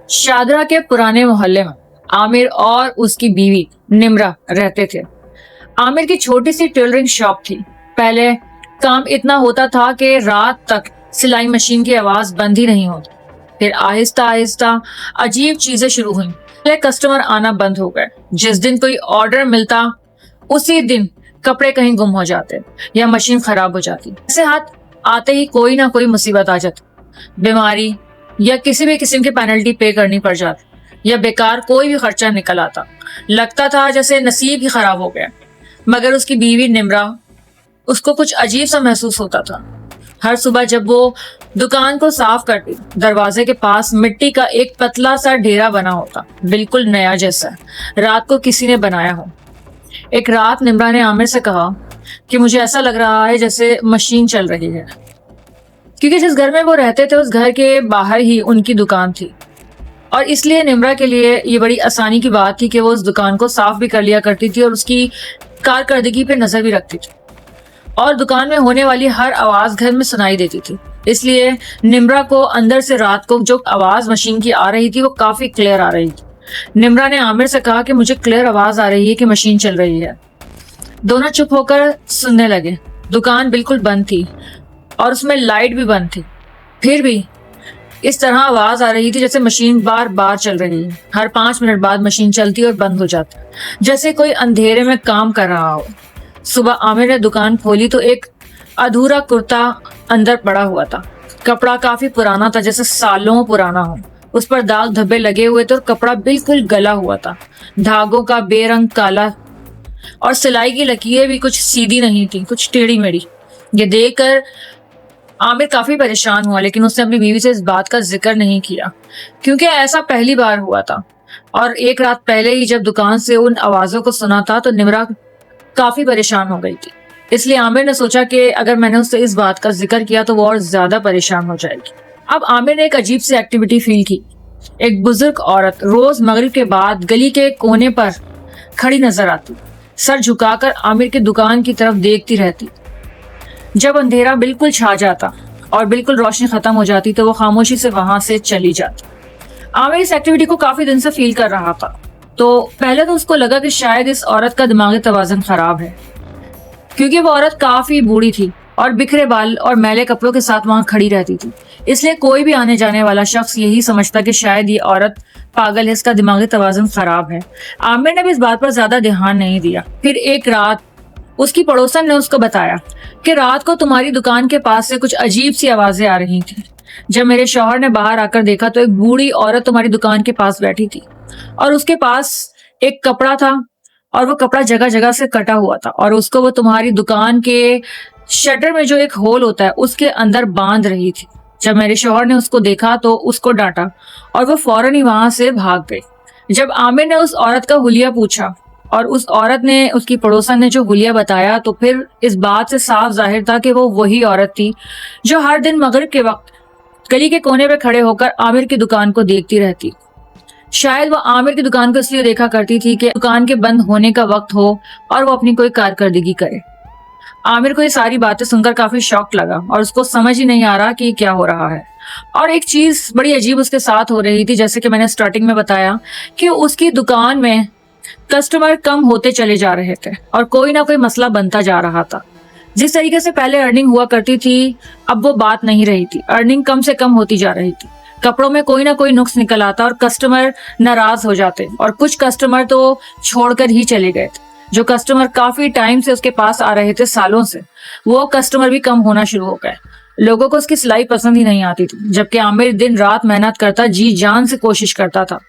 शादरा के पुराने मोहल्ले में आमिर और उसकी बीवी निम्रा रहते थे। आमिर की छोटी सी टेलरिंग शॉप थी। पहले काम इतना होता था कि रात तक सिलाई मशीन की आवाज बंद ही नहीं होती। फिर आहिस्ता आहिस्ता अजीब चीजें शुरू हुई। पहले कस्टमर आना बंद हो गए। जिस दिन कोई ऑर्डर मिलता उसी दिन कपड़े कहीं गुम हो जाते या मशीन खराब हो जाती। ऐसे हाथ आते ही कोई ना कोई मुसीबत आ जाती। बीमारी या किसी भी किस्म की पेनल्टी पे करनी पड़ जाती या बेकार कोई भी खर्चा निकल आता। लगता था जैसे नसीब ही खराब हो गया। मगर उसकी बीवी निम्रा, उसको कुछ अजीब सा महसूस होता था। हर सुबह जब वो दुकान को साफ करती, दरवाजे के पास मिट्टी का एक पतला सा ढेरा बना होता, बिल्कुल नया जैसा, रात को किसी ने बनाया हो। एक रात निम्रा ने आमिर से कहा कि मुझे ऐसा लग रहा है जैसे मशीन चल रही है, क्योंकि जिस घर में वो रहते थे उस घर के बाहर ही उनकी दुकान थी। और इसलिए निम्रा के लिए ये बड़ी आसानी की बात थी कि वो उस दुकान को साफ भी कर लिया करती थी और उसकी कारकर्दगी पे नजर भी रखती थी। और दुकान में होने वाली हर आवाज घर में सुनाई देती थी। इसलिए निम्रा को अंदर से रात को जो आवाज मशीन की आ रही थी वो काफी क्लियर आ रही थी। निम्रा ने आमिर से कहा कि मुझे क्लियर आवाज आ रही है कि मशीन चल रही है। दोनों चुप होकर सुनने लगे। दुकान बिल्कुल बंद थी और उसमें लाइट भी बंद थी। फिर भी इस तरह आवाज आ रही थी जैसे मशीन बार बार चल रही है। हर 5 मिनट बाद मशीन चलती और बंद हो जाती, जैसे कोई अंधेरे में काम कर रहा हो। सुबह आमिर ने दुकान खोली तो एक अधूरा कुर्ता अंदर पड़ा हुआ था। कपड़ा काफी पुराना था, जैसे सालों पुराना हो। उस पर दाग धब्बे लगे हुए थे और कपड़ा बिल्कुल गला हुआ था। धागों का बेरंग काला और सिलाई की लकीरें भी कुछ सीधी नहीं थी, कुछ टेढ़ी मेढ़ी। ये देखकर आमिर काफी परेशान हुआ, लेकिन उसने अपनी बीवी से इस बात का जिक्र नहीं किया, क्योंकि ऐसा पहली बार हुआ था। और एक रात पहले ही जब दुकान से उन आवाजों को सुना था तो निम्रा काफी परेशान हो गई थी। इसलिए आमिर ने सोचा कि अगर मैंने उससे इस बात का जिक्र किया तो वो और ज्यादा परेशान हो जाएगी। अब आमिर ने एक अजीब सी एक्टिविटी फील की। एक बुजुर्ग औरत रोज मगरिब के बाद गली के कोने पर खड़ी नजर आती, सर झुकाकर आमिर की दुकान की तरफ देखती रहती। जब अंधेरा बिल्कुल छा जाता और बिल्कुल रोशनी खत्म हो जाती तो वो खामोशी से वहां से चली जाती। आमिर इस एक्टिविटी को काफी दिन से फील कर रहा था। तो पहले तो उसको लगा कि शायद इस औरत का दिमागी तवाज़ुन खराब है, क्योंकि वो औरत काफी बूढ़ी थी और बिखरे बाल और मैले कपड़ों के साथ वहां खड़ी रहती थी। इसलिए कोई भी आने जाने वाला शख्स यही समझता कि शायद ये औरत पागल है, इसका दिमागी तवाज़ुन खराब है। आमिर ने भी इस बात पर ज्यादा ध्यान नहीं दिया। फिर एक रात उसकी पड़ोसन ने उसको बताया कि रात को तुम्हारी दुकान के पास से कुछ अजीब सी आवाजें आ रही थी। जब मेरे शौहर ने बाहर आकर देखा तो एक बूढ़ी औरत तुम्हारी दुकान के पास बैठी थी और उसके पास एक कपड़ा था और वो कपड़ा जगह जगह से कटा हुआ था और उसको वो तुम्हारी दुकान के शटर में जो एक होल होता है उसके अंदर बांध रही थी। जब मेरे शौहर ने उसको देखा तो उसको डांटा और वो फौरन ही वहां से भाग गई। जब आमिर ने उस औरत का हुलिया पूछा और उस औरत ने, उसकी पड़ोसन ने जो हुलिया बताया, तो फिर इस बात से साफ जाहिर था कि वो वही औरत थी जो हर दिन मगरिब के वक्त गली के कोने पे खड़े होकर आमिर की दुकान को देखती रहती। शायद वो आमिर की दुकान को इसलिए देखा करती थी कि दुकान के बंद होने का वक्त हो और वो अपनी कोई कारकर्दगी करे। आमिर को ये सारी बातें सुनकर काफी शॉक लगा और उसको समझ ही नहीं आ रहा कि क्या हो रहा है। और एक चीज बड़ी अजीब उसके साथ हो रही थी, जैसे कि मैंने स्टार्टिंग में बताया कि उसकी दुकान में कस्टमर कम होते चले जा रहे थे और कोई ना कोई मसला बनता जा रहा था। जिस तरीके से पहले अर्निंग हुआ करती थी अब वो बात नहीं रही थी। अर्निंग कम से कम होती जा रही थी। कपड़ों में कोई ना कोई नुक्स निकल आता और कस्टमर नाराज हो जाते और कुछ कस्टमर तो छोड़कर ही चले गए थे। जो कस्टमर काफी टाइम से उसके पास आ रहे थे, सालों से, वो कस्टमर भी कम होना शुरू हो गए। लोगों को उसकी सिलाई पसंद ही नहीं आती थी, जबकि आमिर दिन रात मेहनत करता, जी जान से कोशिश करता था।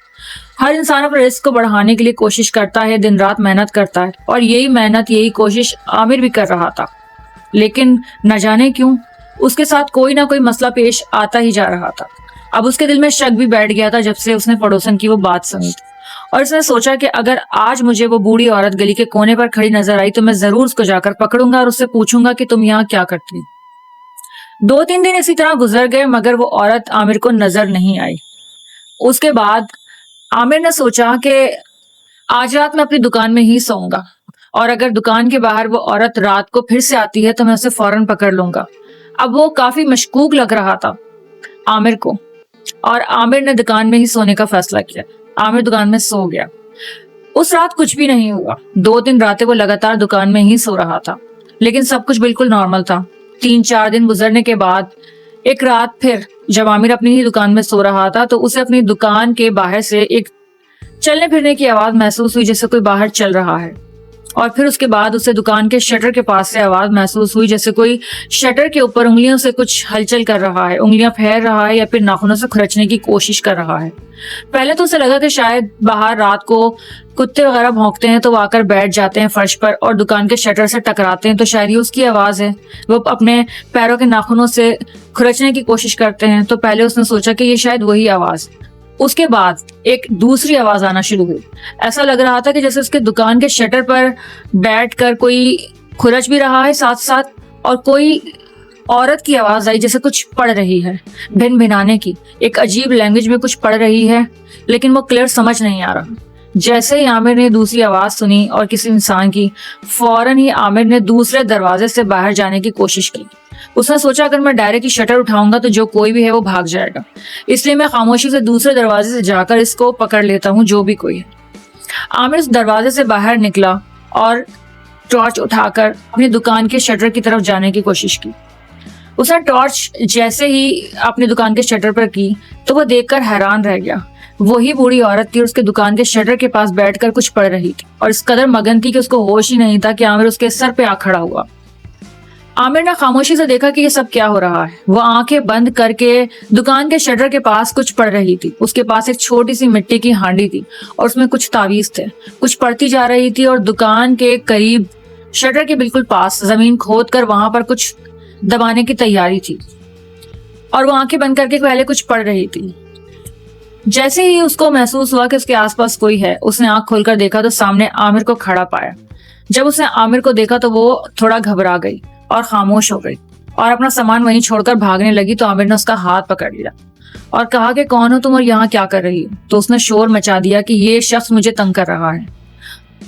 हर इंसान अपने रिस्क को बढ़ाने के लिए कोशिश करता है, दिन रात मेहनत करता है और यही मेहनत, यही कोशिश आमिर भी कर रहा था। लेकिन न जाने क्यों उसके साथ कोई ना कोई मसला पेश आता ही जा रहा था। अब उसके दिल में शक भी बैठ गया था जब से उसने पड़ोसन की वो बात सुनी थी और उसने सोचा कि अगर आज मुझे वो बूढ़ी औरत गली के कोने पर खड़ी नजर आई तो मैं जरूर उसको जाकर पकड़ूंगा और उससे पूछूंगा कि तुम यहाँ क्या करती। 2-3 दिन इसी तरह गुजर गए मगर वो औरत आमिर को नजर नहीं आई। उसके बाद आमिर ने सोचा कि आज रात मैं अपनी दुकान में ही सोऊंगा और अगर दुकान के बाहर वो औरत रात को फिर से आती है तो मैं उसे फौरन पकड़ लूंगा। अब वो काफी मशकूक लग रहा था आमिर को और आमिर ने दुकान में ही सोने का फैसला किया। आमिर दुकान में सो गया। उस रात कुछ भी नहीं हुआ। 2-3 रातें वो लगातार दुकान में ही सो रहा था, लेकिन सब कुछ बिल्कुल नॉर्मल था। 3-4 दिन गुजरने के बाद एक रात फिर जब आमिर अपनी ही दुकान में सो रहा था तो उसे अपनी दुकान के बाहर से एक चलने फिरने की आवाज महसूस हुई, जैसे कोई बाहर चल रहा है। और फिर उसके बाद उसे दुकान के शटर के पास से आवाज महसूस हुई, जैसे कोई शटर के ऊपर उंगलियों से कुछ हलचल कर रहा है, उंगलियां फेर रहा है या फिर नाखूनों से खुरचने की कोशिश कर रहा है। पहले तो उसे लगा कि शायद बाहर रात को कुत्ते वगैरह भौंकते हैं तो वो आकर बैठ जाते हैं फर्श पर और दुकान के शटर से टकराते हैं, तो शायद ये उसकी आवाज है। वो अपने पैरों के नाखूनों से खुरचने की कोशिश करते हैं, तो पहले उसने सोचा कि ये शायद वही आवाज। उसके बाद एक दूसरी आवाज आना शुरू हुई। ऐसा लग रहा था कि जैसे उसके दुकान के शटर पर बैठकर कोई खुरच भी रहा है साथ साथ, और कोई औरत की आवाज आई जैसे कुछ पढ़ रही है, भिन भिनाने की, एक अजीब लैंग्वेज में कुछ पढ़ रही है, लेकिन वो क्लियर समझ नहीं आ रहा। जैसे ही आमिर ने दूसरी आवाज सुनी और किसी इंसान की, फौरन ही आमिर ने दूसरे दरवाजे से बाहर जाने की कोशिश की। उसने सोचा अगर मैं डायरेक्ट ही शटर उठाऊंगा तो जो कोई भी है वो भाग जाएगा, इसलिए मैं खामोशी से दूसरे दरवाजे से जाकर इसको पकड़ लेता हूँ, जो भी कोई है। आमिर उस दरवाजे से बाहर निकला और टॉर्च उठाकर अपनी दुकान के शटर की तरफ जाने की कोशिश की। उसने टॉर्च जैसे ही अपनी दुकान के शटर पर की तो वह देखकर हैरान रह गया। वही बूढ़ी औरत थी, उसके दुकान के शटर के पास बैठकर कुछ पढ़ रही थी और इस कदर मगन थी कि उसको होश ही नहीं था कि आमिर उसके सर पे आ खड़ा हुआ। आमिर ने खामोशी से देखा कि ये सब क्या हो रहा है। वो आंखें बंद करके दुकान के शटर के पास कुछ पढ़ रही थी। उसके पास एक छोटी सी मिट्टी की हांडी थी और उसमें कुछ तावीज थे। कुछ पढ़ती जा रही थी और दुकान के करीब शटर के बिल्कुल पास जमीन खोद कर वहां पर कुछ दबाने की तैयारी थी और वो आंखें बंद करके पहले कुछ पढ़ रही थी। जैसे ही उसको महसूस हुआ कि उसके आसपास कोई है, उसने आंख खोलकर देखा तो सामने आमिर को खड़ा पाया। जब उसने आमिर को देखा तो वो थोड़ा घबरा गई और खामोश हो गई और अपना सामान वहीं छोड़कर भागने लगी। तो आमिर ने उसका हाथ पकड़ लिया और कहा कि कौन हो तुम और यहाँ क्या कर रही हो? तो उसने शोर मचा दिया कि ये शख्स मुझे तंग कर रहा है।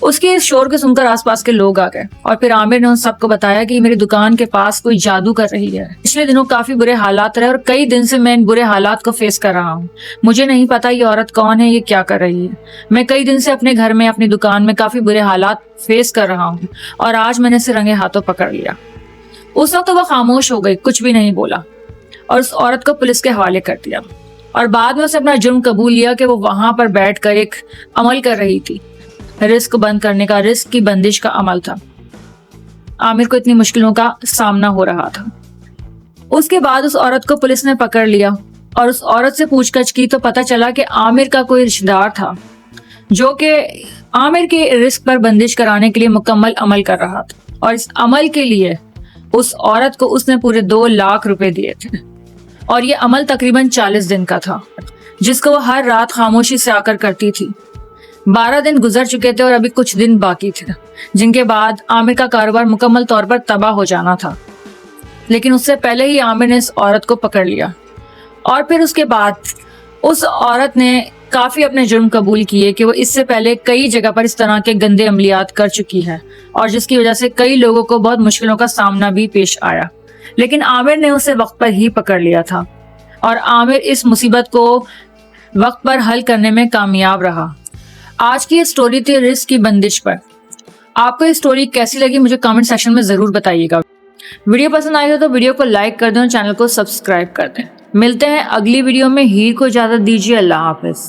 उसके इस शोर को सुनकर आसपास के लोग आ गए और फिर आमिर ने उन सबको बताया कि मेरी दुकान के पास कोई जादू कर रही है। पिछले दिनों काफी बुरे हालात रहे और कई दिन से मैं इन बुरे हालात को फेस कर रहा हूँ। मुझे नहीं पता ये औरत कौन है, ये क्या कर रही है। मैं कई दिन से अपने घर में, अपनी दुकान में काफी बुरे हालात फेस कर रहा हूँ और आज मैंने इसे रंगे हाथों पकड़ लिया। उस वक्त तो वह खामोश हो गई, कुछ भी नहीं बोला और उस औरत को पुलिस के हवाले कर दिया। और बाद में उसे अपना जुर्म कबूल लिया कि वो वहां पर बैठकर एक अमल कर रही थी, रिस्क बंद करने का, रिस्क की बंदिश का अमल था। आमिर को इतनी मुश्किलों का सामना हो रहा था। उसके बाद उस औरत को पुलिस ने पकड़ लिया और उस औरत से पूछताछ की तो पता चला कि आमिर का कोई रिश्तेदार था जो कि आमिर के रिस्क पर बंदिश कराने के लिए मुकम्मल अमल कर रहा था और इस अमल के लिए उस औरत को उसने पूरे 2 लाख रुपए दिए थे और ये अमल तकरीबन 40 दिन का था, जिसको वो हर रात खामोशी से आकर करती थी। 12 दिन गुजर चुके थे और अभी कुछ दिन बाकी थे, जिनके बाद आमिर का कारोबार मुकम्मल तौर पर तबाह हो जाना था। लेकिन उससे पहले ही आमिर ने इस औरत को पकड़ लिया और फिर उसके बाद उस औरत ने काफी अपने जुर्म कबूल किए कि वो इससे पहले कई जगह पर इस तरह के गंदे अमलियात कर चुकी है और जिसकी वजह से कई लोगों को बहुत मुश्किलों का सामना भी पेश आया। लेकिन आमिर ने उसे वक्त पर ही पकड़ लिया था और आमिर इस मुसीबत को वक्त पर हल करने में कामयाब रहा। आज की ये स्टोरी थी रिस्क की बंदिश पर। आपको ये स्टोरी कैसी लगी मुझे कमेंट सेक्शन में जरूर बताइएगा। वीडियो पसंद आई हो तो वीडियो को लाइक कर दें और चैनल को सब्सक्राइब कर दें। मिलते हैं अगली वीडियो में। हीर को इजाजत दीजिए। अल्लाह हाफिज।